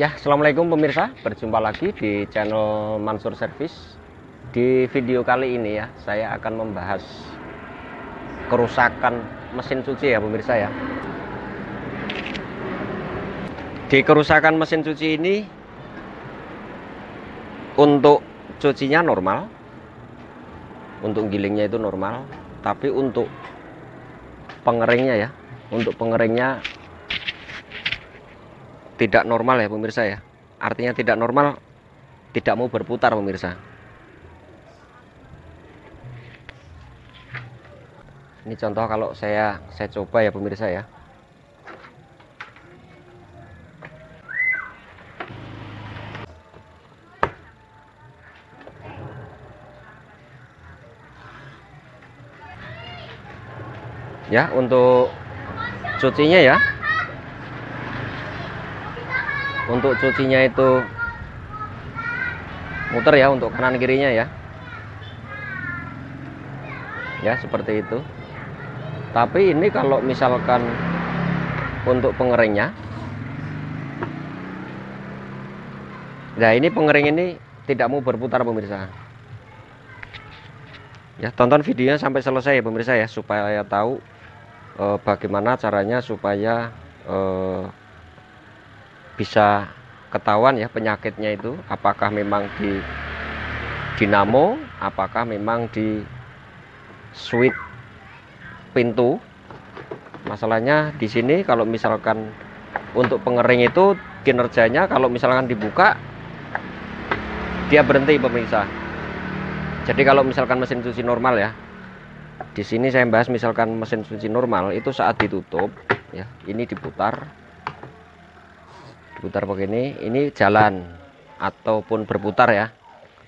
Ya, assalamualaikum pemirsa, berjumpa lagi di channel Mansur Service. Di video kali ini ya, saya akan membahas kerusakan mesin cuci ya pemirsa ya. Di kerusakan mesin cuci ini, untuk cucinya normal, untuk gilingnya itu normal, tapi untuk pengeringnya ya, untuk pengeringnya tidak normal ya pemirsa ya. Artinya tidak normal, tidak mau berputar pemirsa. Ini contoh kalau saya coba ya pemirsa ya. Ya, untuk cucinya ya. Untuk cucinya itu muter ya, untuk kanan kirinya ya. Ya, seperti itu. Tapi ini kalau misalkan untuk pengeringnya, nah ini pengering ini tidak mau berputar pemirsa. Ya, tonton videonya sampai selesai ya pemirsa ya, supaya tahu bagaimana caranya supaya bisa ketahuan ya penyakitnya itu, apakah memang di dinamo, apakah memang di switch pintu. Masalahnya di sini kalau misalkan untuk pengering itu kinerjanya kalau misalkan dibuka dia berhenti pemirsa. Jadi kalau misalkan mesin cuci normal ya, di sini saya bahas misalkan mesin cuci normal itu saat ditutup ya, ini diputar begini, ini jalan ataupun berputar ya.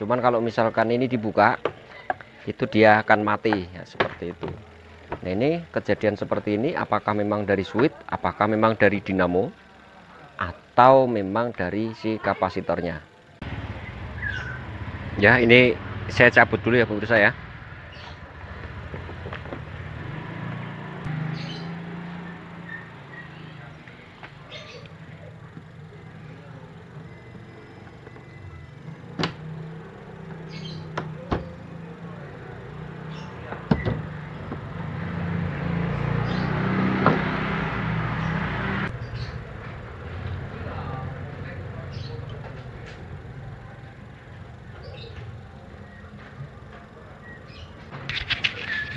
Cuman kalau misalkan ini dibuka itu dia akan mati ya, seperti itu. Nah, ini kejadian seperti ini apakah memang dari switch, apakah memang dari dinamo, atau memang dari si kapasitornya. Ya, ini saya cabut dulu ya pemirsa ya.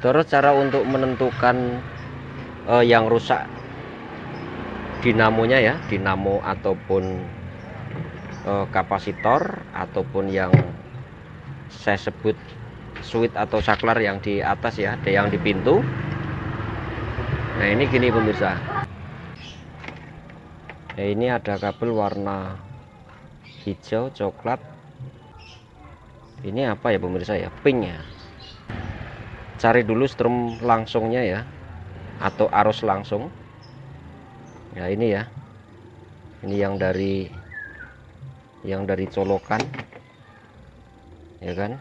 Terus cara untuk menentukan yang rusak dinamonya ya, dinamo ataupun kapasitor, ataupun yang saya sebut switch atau saklar yang di atas ya, ada yang di pintu. Nah, ini gini pemirsa. Nah, ini ada kabel warna hijau coklat. Ini apa ya pemirsa ya, pink ya. Cari dulu strum langsungnya ya, atau arus langsung ya. Ini ya, ini yang dari colokan ya kan,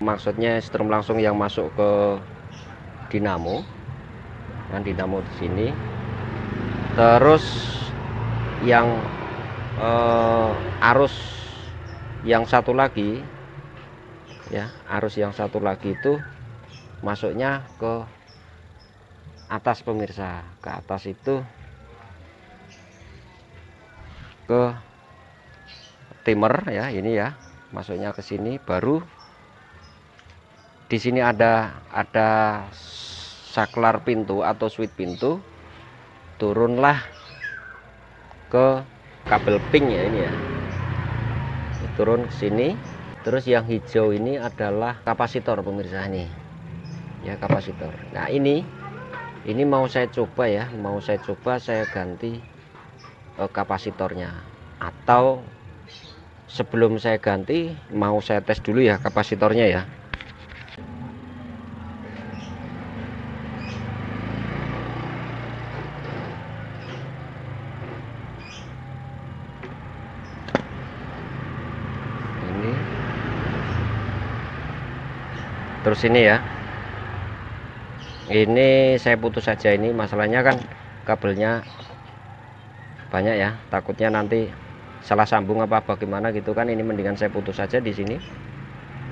maksudnya strum langsung yang masuk ke dinamo kan, dinamo di sini. Terus yang arus yang satu lagi ya, arus yang satu lagi itu masuknya ke atas pemirsa, ke atas itu ke timer ya, ini ya, masuknya ke sini. Baru di sini ada saklar pintu atau switch pintu, turunlah ke kabel pink ya, ini ya, turun ke sini. Terus yang hijau ini adalah kapasitor pemirsa, nih ya, kapasitor. Nah, ini mau saya coba ya, saya ganti kapasitornya, atau sebelum saya ganti mau saya tes dulu ya kapasitornya ya. Terus ini ya, ini saya putus saja. Ini masalahnya kan kabelnya banyak ya, takutnya nanti salah sambung apa bagaimana gitu kan. Ini mendingan saya putus saja di sini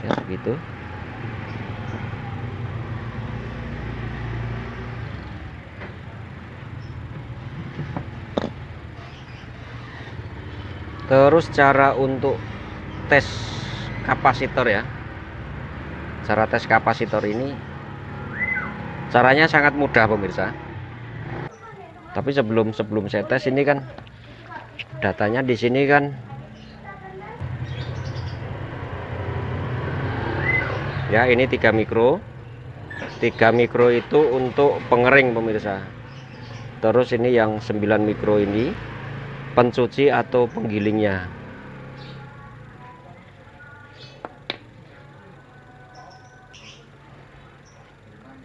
ya, begitu. Terus cara untuk tes kapasitor ya, cara tes kapasitor ini caranya sangat mudah pemirsa. Tapi sebelum saya tes ini kan datanya di sini kan ya, ini 3 mikro. 3 mikro itu untuk pengering pemirsa. Terus ini yang 9 mikro ini pencuci atau penggilingnya.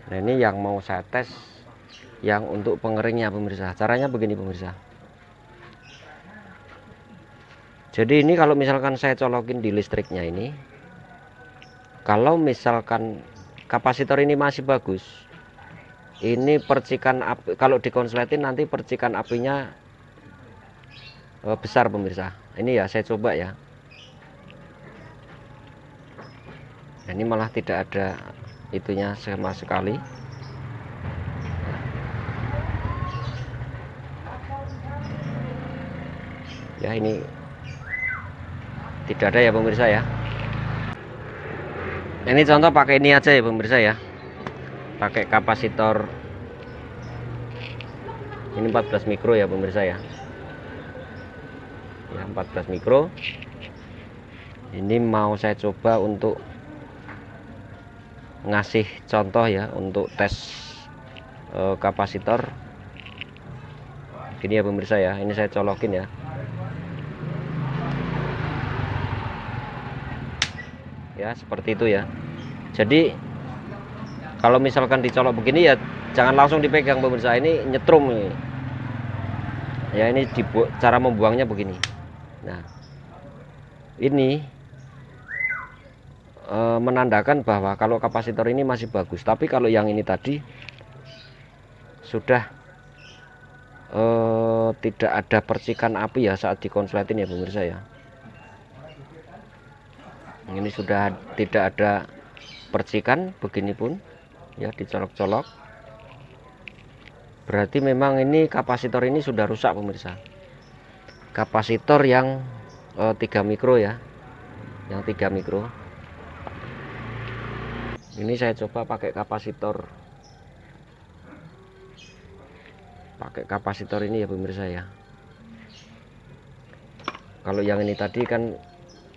Nah, ini yang mau saya tes yang untuk pengeringnya pemirsa. Caranya begini pemirsa. Jadi ini kalau misalkan saya colokin di listriknya ini, kalau misalkan kapasitor ini masih bagus, ini percikan api kalau dikonsletin nanti percikan apinya besar pemirsa. Ini ya saya coba ya. Nah, ini malah tidak ada itunya sama sekali. Ya, ini tidak ada ya pemirsa ya. Ini contoh pakai ini aja ya pemirsa ya, pakai kapasitor ini 14 mikro ya pemirsa ya. Ya 14 mikro. Ini mau saya coba untuk ngasih contoh ya untuk tes kapasitor. Gini ya pemirsa ya, ini saya colokin ya. Ya seperti itu ya. Jadi kalau misalkan dicolok begini ya jangan langsung dipegang pemirsa, ini nyetrum nih. Ya ini cara membuangnya begini. Nah ini menandakan bahwa kalau kapasitor ini masih bagus. Tapi kalau yang ini tadi sudah tidak ada percikan api ya saat dikonsletin ya pemirsa ya. Ini sudah tidak ada percikan, begini pun ya dicolok-colok, berarti memang ini kapasitor ini sudah rusak pemirsa. Kapasitor yang 3 mikro ya, yang 3 mikro. Ini saya coba pakai kapasitor ini ya pemirsa ya. Kalau yang ini tadi kan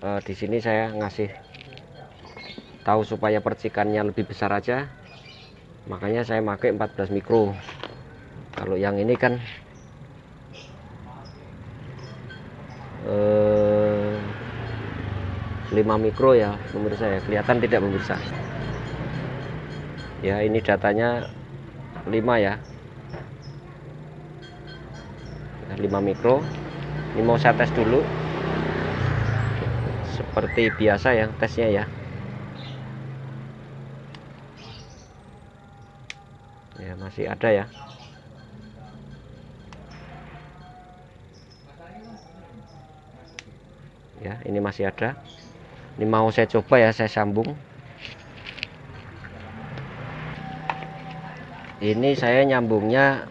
di sini saya ngasih tahu supaya percikannya lebih besar aja, makanya saya pakai 14 mikro. Kalau yang ini kan 5 mikro ya pemirsa ya, kelihatan tidak pemirsa ya, ini datanya 5 ya, 5 mikro. Ini mau saya tes dulu seperti biasa ya tesnya ya. Ya masih ada ya. Ya ini masih ada. Ini mau saya coba ya, saya sambung. Ini saya nyambungnya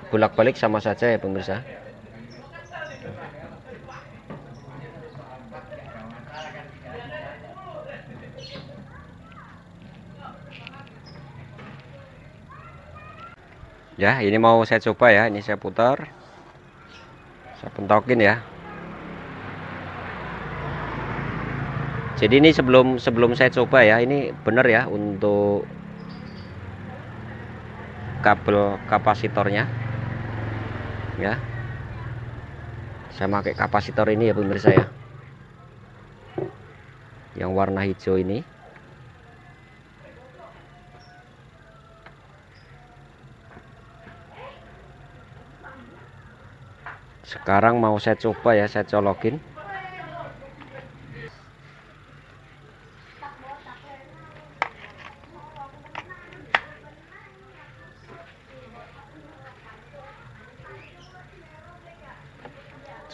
bolak-balik sama saja ya pemirsa. Ya ini mau saya coba ya, ini saya putar, saya pentokin ya. Jadi ini sebelum saya coba ya, ini benar ya untuk kabel kapasitornya ya. Saya pakai kapasitor ini ya pemirsa ya, yang warna hijau ini. Sekarang mau saya coba ya, saya colokin.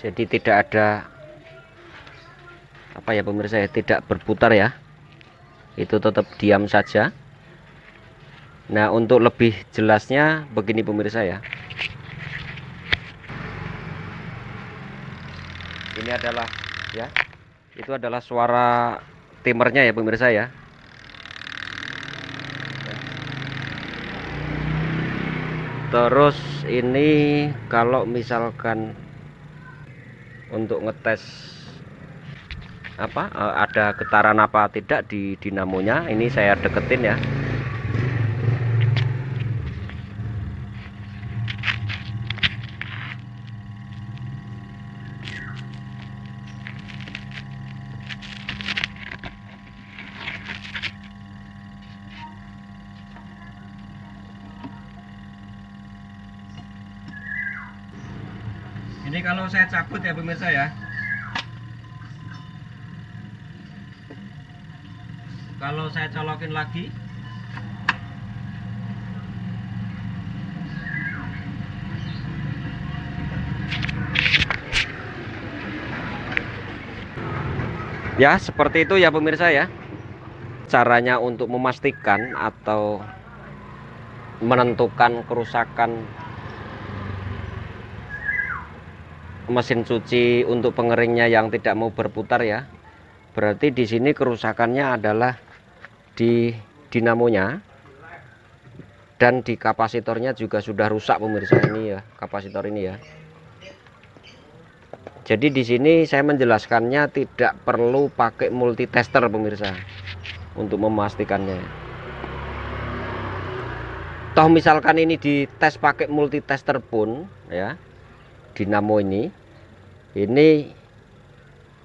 Jadi tidak ada apa ya pemirsa ya, tidak berputar ya, itu tetap diam saja. Nah, untuk lebih jelasnya begini pemirsa ya, ini adalah ya, itu adalah suara timernya ya pemirsa ya. Terus ini kalau misalkan untuk ngetes apa ada getaran apa tidak di dinamonya, ini saya deketin ya. Ini kalau saya cabut ya pemirsa ya, kalau saya colokin lagi, ya seperti itu ya pemirsa ya. Caranya untuk memastikan atau menentukan kerusakan mesin cuci untuk pengeringnya yang tidak mau berputar ya. Berarti di sini kerusakannya adalah di dinamonya dan di kapasitornya juga sudah rusak pemirsa. Ini ya kapasitor ini ya. Jadi di sini saya menjelaskannya tidak perlu pakai multitester pemirsa untuk memastikannya. Toh misalkan ini dites pakai multitester pun ya, dinamo ini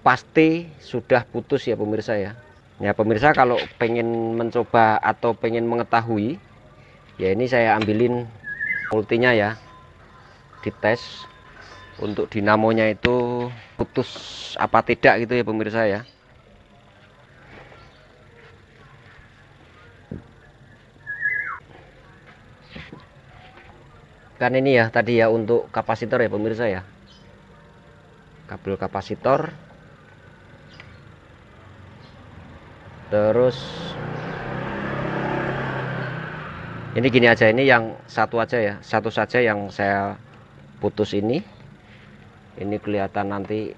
pasti sudah putus ya pemirsa ya. Ya pemirsa, kalau pengen mencoba atau pengen mengetahui ya, ini saya ambilin multinya ya, dites untuk dinamonya itu putus apa tidak gitu ya pemirsa ya. Kan ini ya tadi ya untuk kapasitor ya pemirsa ya, kabel kapasitor. Terus ini gini aja, ini yang satu aja ya, satu saja yang saya putus ini kelihatan nanti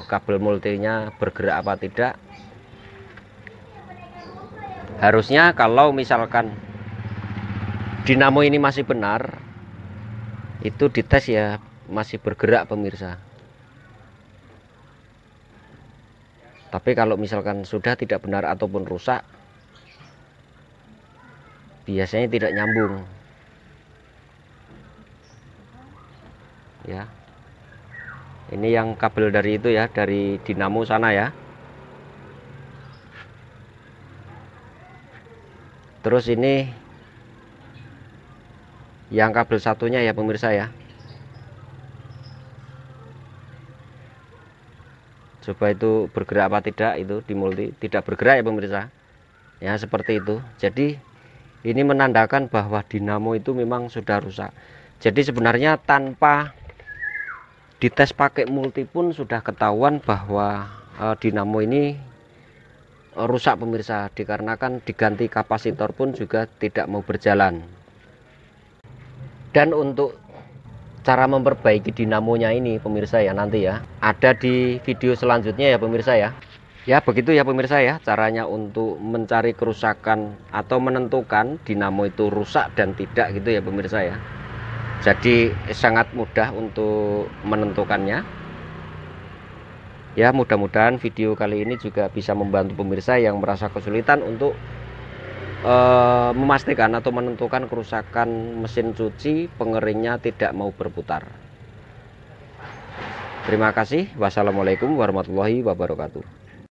kabel multinya bergerak apa tidak. Harusnya kalau misalkan dinamo ini masih benar, itu dites ya masih bergerak pemirsa. Tapi kalau misalkan sudah tidak benar ataupun rusak, biasanya tidak nyambung ya. Ini yang kabel dari itu ya, dari dinamo sana ya. Terus ini yang kabel satunya ya pemirsa ya. Coba itu bergerak apa tidak, itu di multi tidak bergerak ya pemirsa ya, seperti itu. Jadi ini menandakan bahwa dinamo itu memang sudah rusak. Jadi sebenarnya tanpa dites pakai multi pun sudah ketahuan bahwa dinamo ini rusak pemirsa, dikarenakan diganti kapasitor pun juga tidak mau berjalan. Dan untuk cara memperbaiki dinamonya ini pemirsa ya, nanti ya ada di video selanjutnya ya pemirsa ya. Ya begitu ya pemirsa ya, caranya untuk mencari kerusakan atau menentukan dinamo itu rusak dan tidak gitu ya pemirsa ya. Jadi sangat mudah untuk menentukannya ya. Mudah-mudahan video kali ini juga bisa membantu pemirsa yang merasa kesulitan untuk memastikan atau menentukan kerusakan mesin cuci pengeringnya tidak mau berputar. Terima kasih. Wassalamualaikum warahmatullahi wabarakatuh.